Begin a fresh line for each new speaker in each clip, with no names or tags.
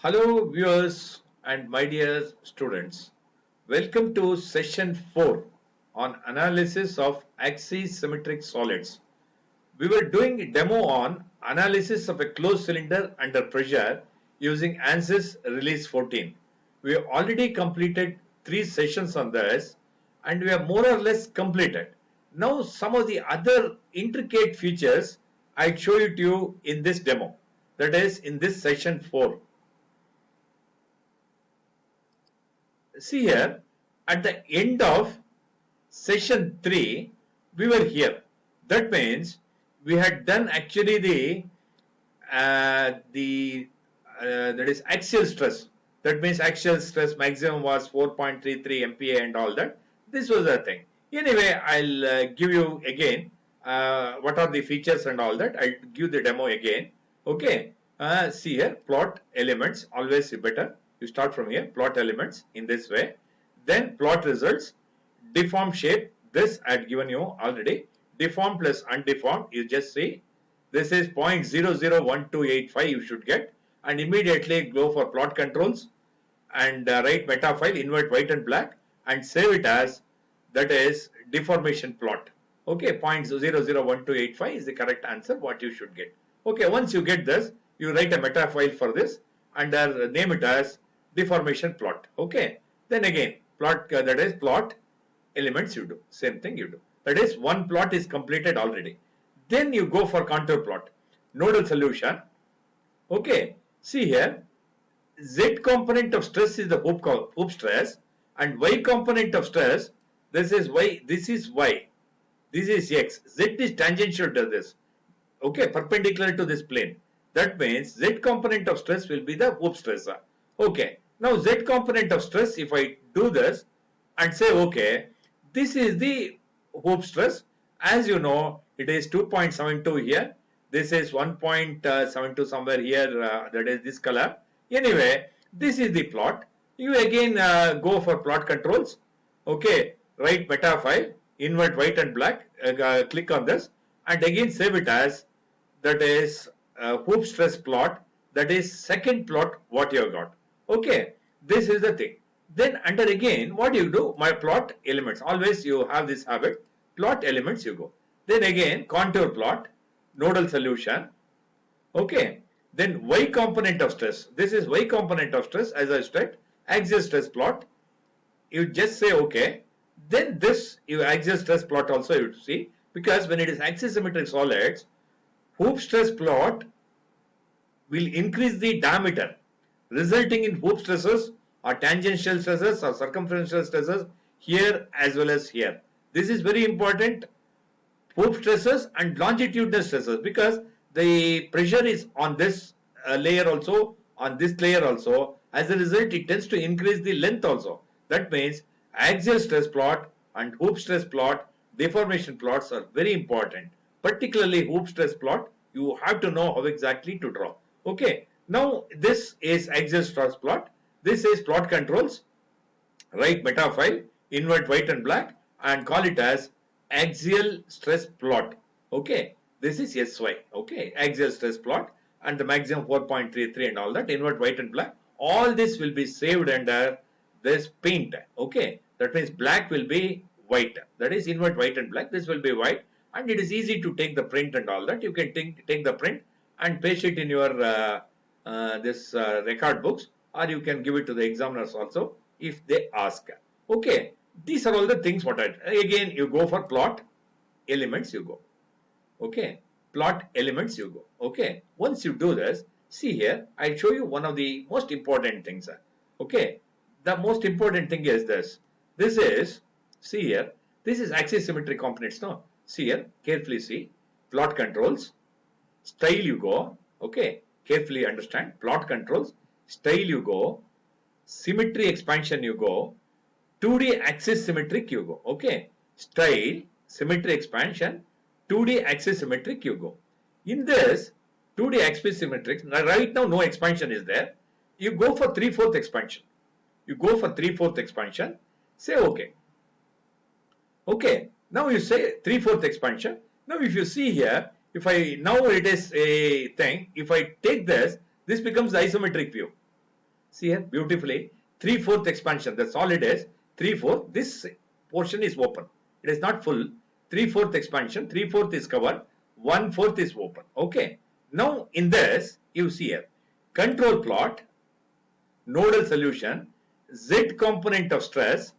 Hello viewers and my dear students, welcome to session 4 on analysis of Axisymmetric Solids. We were doing a demo on analysis of a closed cylinder under pressure using Ansys Release 14. We have already completed 3 sessions on this and we have more or less completed. Now some of the other intricate features I'll show you to you in this demo, that is in this session 4. See here, at the end of session 3 we were here. That means we had done actually that is axial stress. That means axial stress maximum was 4.33 MPa and all that. This was the thing. Anyway, I'll give you again what are the features and all that. I'll give the demo again. Okay. See here, plot elements, always better. You start from here, plot elements in this way. Then plot results, deform shape. This I had given you already. Deform plus undeformed, you just see. This is 0.001285 you should get. And immediately go for plot controls and write meta file, invert white and black and save it as, that is, deformation plot. Okay, 0.001285 is the correct answer what you should get. Okay, once you get this, you write a meta file for this and name it as deformation plot. Okay, then again plot, that is plot elements you do, same thing you do. That is one plot is completed already. Then you go for contour plot, nodal solution. Okay, see here, Z component of stress is the hoop stress and Y component of stress, this is Y, this is Y, this is X, Z is tangential to this, okay, perpendicular to this plane. That means Z component of stress will be the hoop stressor. Okay, now Z component of stress, if I do this and say okay, this is the hoop stress. As you know, it is 2.72 here. This is 1.72 somewhere here, that is this color. Anyway, this is the plot. You again go for plot controls. Okay, write meta file, invert white and black, click on this and again save it as, that is, hoop stress plot, that is second plot what you have got. Okay, this is the thing. Then under again what you do, my plot elements, always you have this habit, plot elements you go. Then again contour plot, nodal solution. Okay, then Y component of stress, this is Y component of stress, as I said, axial stress plot. You just say okay, then this you axial stress plot also you see, because when it is axisymmetric solids, hoop stress plot will increase the diameter, resulting in hoop stresses or tangential stresses or circumferential stresses here as well as here. This is very important, hoop stresses and longitudinal stresses, because the pressure is on this layer also, on this layer also. As a result, it tends to increase the length also. That means axial stress plot and hoop stress plot, deformation plots are very important. Particularly hoop stress plot, you have to know how exactly to draw. Okay, now this is axial stress plot, this is plot controls, write meta file, invert white and black and call it as axial stress plot. Okay, this is SY. Okay, axial stress plot and the maximum 4.33 and all that, invert white and black. All this will be saved under this paint. Okay, that means black will be white, that is invert white and black, this will be white. And it is easy to take the print and all that. You can take the print and paste it in your record books, or you can give it to the examiners also if they ask. Okay, these are all the things what I, again you go for plot elements you go. Okay, plot elements you go. Okay, once you do this, see here, I'll show you one of the most important things. Okay, the most important thing is this. This is, see here, this is axisymmetric components. No, see here, carefully see, plot controls, style you go. Okay, carefully understand, plot controls, style you go, symmetry expansion you go, 2D axis symmetric you go. Okay, style, symmetry expansion, 2D axis symmetric you go. In this 2D axis symmetric, right now no expansion is there. You go for 3/4 expansion. You go for 3/4 expansion. Say okay. Okay, now you say 3/4 expansion. Now if you see here, now it is a thing, if I take this becomes the isometric view. See here, beautifully, 3/4 expansion. The solid is 3/4. This portion is open. It is not full. 3/4 expansion. 3/4 is covered. 1/4 is open. Okay. Now in this, you see here, control plot, nodal solution, Z component of stress.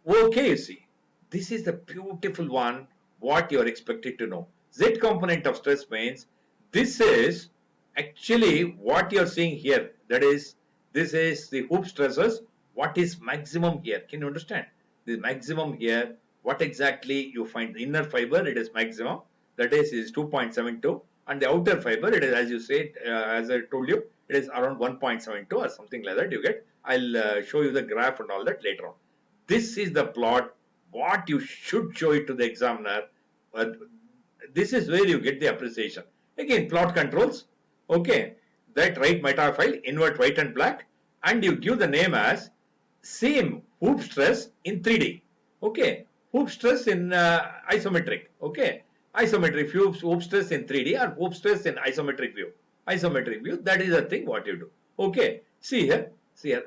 Okay, you see, this is the beautiful one. What you are expected to know. Z component of stress means this is actually what you are seeing here. That is, this is the hoop stresses. What is maximum here? Can you understand? The maximum here. What exactly you find? The inner fiber, it is maximum. That is 2.72, and the outer fiber, it is, as you said, as I told you, it is around 1.72 or something like that. You get. I'll show you the graph and all that later on. This is the plot. What you should show it to the examiner. This is where you get the appreciation. Again, plot controls. Okay, that right meta file, invert white and black, and you give the name as same hoop stress in 3D. Okay, hoop stress in isometric. Okay, isometric view, hoop stress in 3D or hoop stress in isometric view. Isometric view, that is the thing what you do. Okay, see here,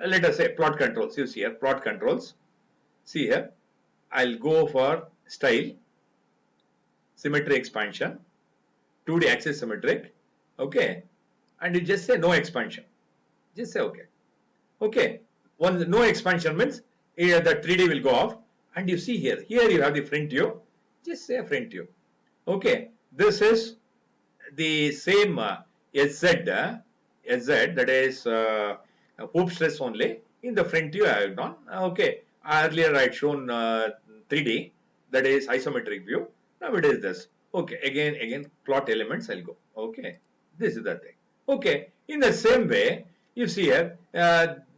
let us say plot controls. You see here, plot controls. See here, I'll go for style, symmetry expansion, 2D axis symmetric. Okay, and you just say no expansion. Just say okay. Okay, no expansion means here the 3D will go off, and you see here you have the front view. Just say front view. Okay, this is the same SZ, that is hoop stress only. In the front view I have done. Okay, earlier I had shown 3D, that is isometric view. Now it is this. Okay, again plot elements I'll go. Okay, this is the thing. Okay, in the same way, you see here,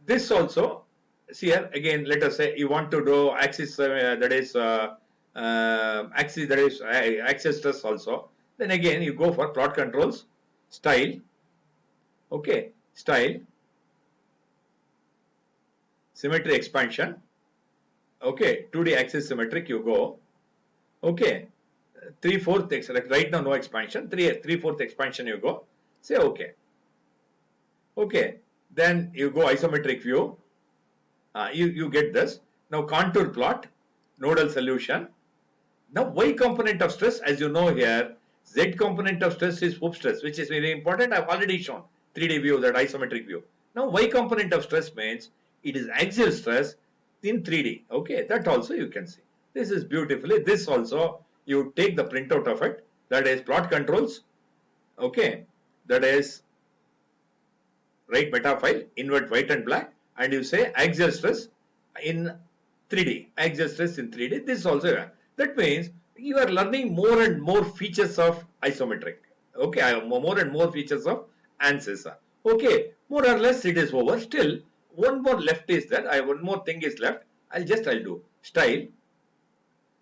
this also, see here, again, let us say you want to do axis, that is axis, that is axis stress also. Then again, you go for plot controls, style, okay, style, symmetry expansion, okay, 2D axis symmetric, you go, okay, 3/4, right now no expansion, 3/4 expansion you go, say okay. Okay, then you go isometric view, you get this. Now contour plot, nodal solution. Now y component of stress, as you know here, z component of stress is hoop stress, which is very important. I've already shown 3D view, that isometric view. Now y component of stress means it is axial stress in 3D. Okay, that also you can see. This is beautifully. This also you take the printout of it. That is plot controls. Okay, that is right meta file, invert white and black, and you say axial stress in 3D. Axial stress in 3D. This also, that means you are learning more and more features of isometric. Okay, more and more features of Ansys. Okay, more or less it is over. Still, one more left is there. One more thing is left. I'll do style,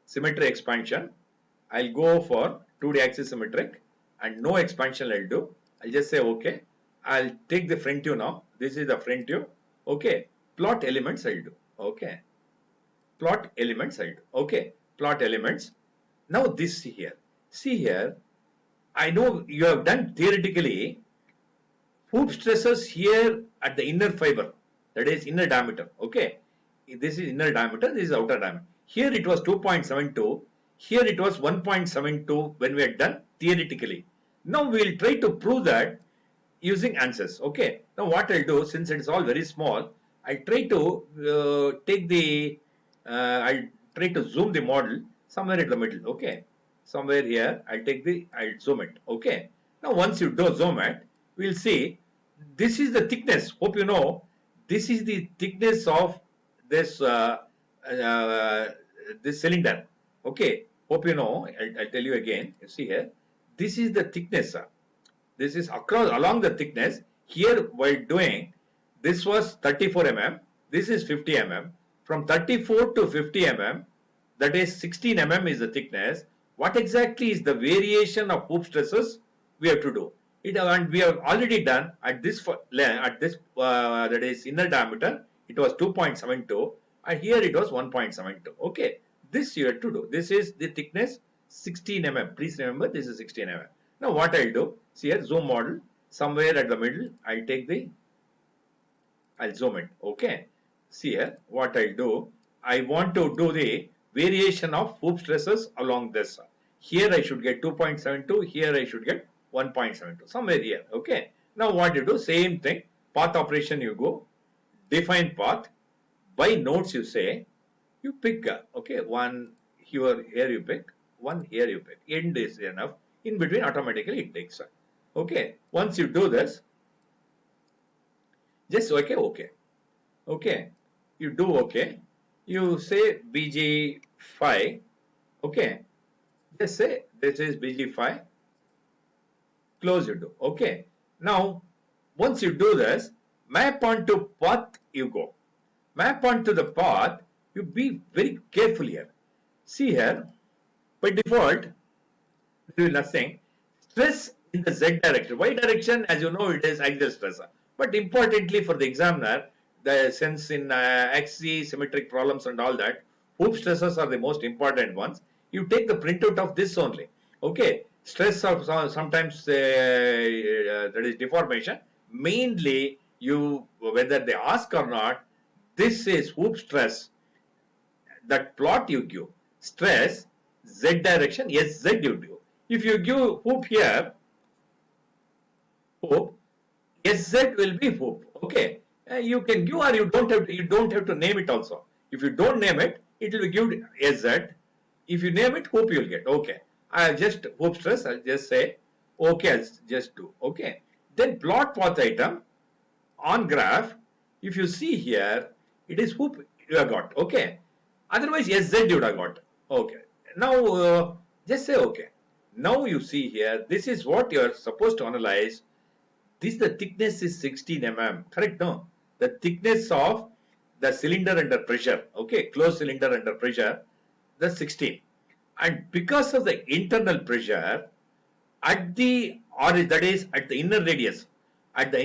symmetry expansion. I'll go for 2D axis symmetric, and no expansion I'll do. I'll just say okay. I'll take the front view now. This is the front view. Okay. Plot elements I'll do. Okay. Plot elements I'll do. Okay. Plot elements. Now this here. See here. I know you have done theoretically hoop stresses here at the inner fiber. That is inner diameter. Okay. This is inner diameter. This is outer diameter. Here it was 2.72. Here it was 1.72 when we had done theoretically. Now we will try to prove that using Ansys. Okay. Now what I'll do, since it is all very small, I try to take the, I'll try to zoom the model somewhere in the middle. Okay. Somewhere here, I'll zoom it. Okay. Now once you do zoom it, we'll see this is the thickness. Hope you know, this is the thickness of this, this cylinder. Okay. Hope you know, I'll tell you again. You see here, this is the thickness. This is along the thickness. Here while doing, this was 34 mm, this is 50 mm. From 34 to 50 mm, that is 16 mm is the thickness. What exactly is the variation of hoop stresses we have to do? And we have already done at this that is inner diameter, it was 2.72, and here it was 1.72. Okay, this you have to do. This is the thickness 16 mm. Please remember this is 16 mm. Now what I'll do, see here zoom model, somewhere at the middle, I'll take the I'll zoom in. Okay. See here, what I'll do. I want to do the variation of hoop stresses along this. Here I should get 2.72. Here I should get 1.72. Somewhere here. Okay. Now what you do? Same thing. Path operation you go. Define path. By nodes you say. You pick. Okay. One here you pick. One here you pick. End is enough. In between automatically it takes. Okay. Once you do this. Just okay, you do okay, you say bg5, okay, just say this is bg5, close you do, okay. Now once you do this, map onto path you go, map onto the path, you be very careful here. See here, by default there is nothing, stress in the z direction, y direction as you know it is axial stress. But importantly for the examiner, since in axisymmetric problems and all that, hoop stresses are the most important ones. You take the printout of this only. Okay, stress of sometimes that is deformation. Mainly, you whether they ask or not, this is hoop stress. That plot you give stress z direction, yes z you give. If you give hoop here, hoop. SZ will be hoop. Okay, you can give or you don't have to name it also. If you don't name it, it will be given SZ. If you name it, hoop you'll get. Okay, I just hoop stress. I'll just say okay. I'll just do okay. Then plot path item on graph. If you see here, it is hoop you have got. Okay, otherwise SZ you would have got. Okay. Now just say okay. Now you see here. This is what you are supposed to analyze. This the thickness is 16 mm, correct? No, the thickness of the cylinder under pressure, okay, closed cylinder under pressure, the 16, and because of the internal pressure at the or that is at the inner radius, that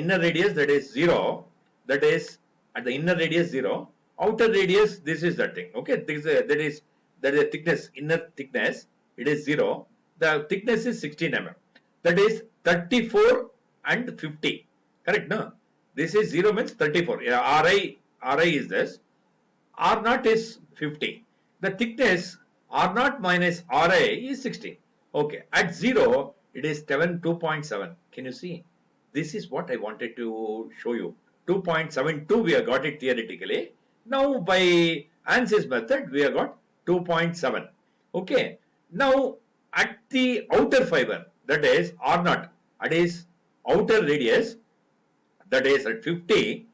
is 0, that is at the inner radius 0, outer radius this is the thing, okay, that is the thickness, inner thickness, it is 0, the thickness is 16 mm, that is 34 and 50, correct? No, this is 0 means 34. Ri is this, R naught is 50. The thickness R naught minus Ri is 16. Okay, at 0 it is 2.7. Can you see? This is what I wanted to show you. 2.72 we have got it theoretically. Now by Ansys method we have got 2.7. Okay. Now at the outer fiber, that is R naught, that is outer radius, that is at 50,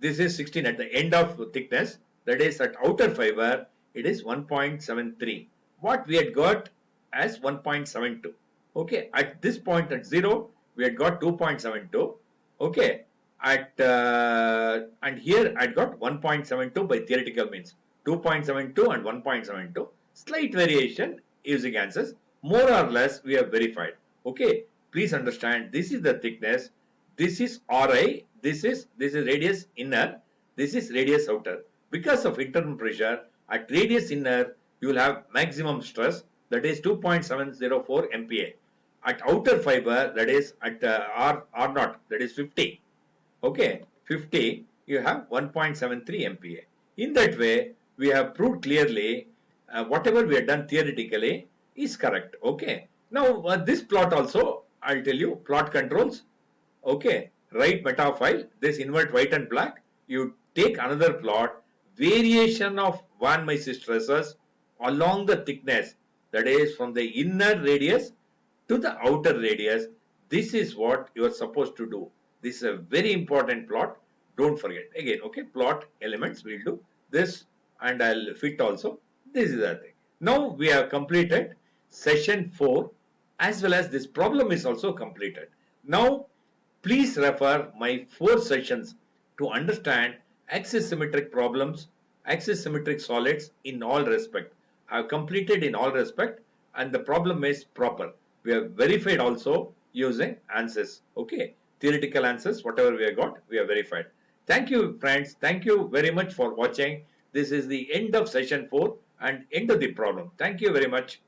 this is 16 at the end of thickness, that is at outer fiber, it is 1.73. What we had got as 1.72. Okay, at this point at 0, we had got 2.72. Okay, at and here I got 1.72 by theoretical means. 2.72 and 1.72. Slight variation using Ansys. More or less we have verified. Okay. Please understand, this is the thickness, this is Ri, this is radius inner, this is radius outer. Because of internal pressure, at radius inner, you will have maximum stress, that is 2.704 MPa. At outer fiber, that is at R naught, that is 50. Okay, 50, you have 1.73 MPa. In that way, we have proved clearly whatever we have done theoretically is correct. Okay. Now, this plot also, I'll tell you, plot controls. Okay, write meta file, this invert white and black. You take another plot, variation of Van Mises stresses along the thickness, that is from the inner radius to the outer radius. This is what you are supposed to do. This is a very important plot. Don't forget. Again, okay, plot elements, we'll do this and I'll fit also. This is the thing. Now we have completed session 4. As well as this problem is also completed. Now, please refer my 4 sessions to understand axisymmetric problems, axisymmetric solids in all respect. I have completed in all respect and the problem is proper. We have verified also using Ansys. Okay, theoretical Ansys, whatever we have got, we have verified. Thank you friends. Thank you very much for watching. This is the end of session 4 and end of the problem. Thank you very much.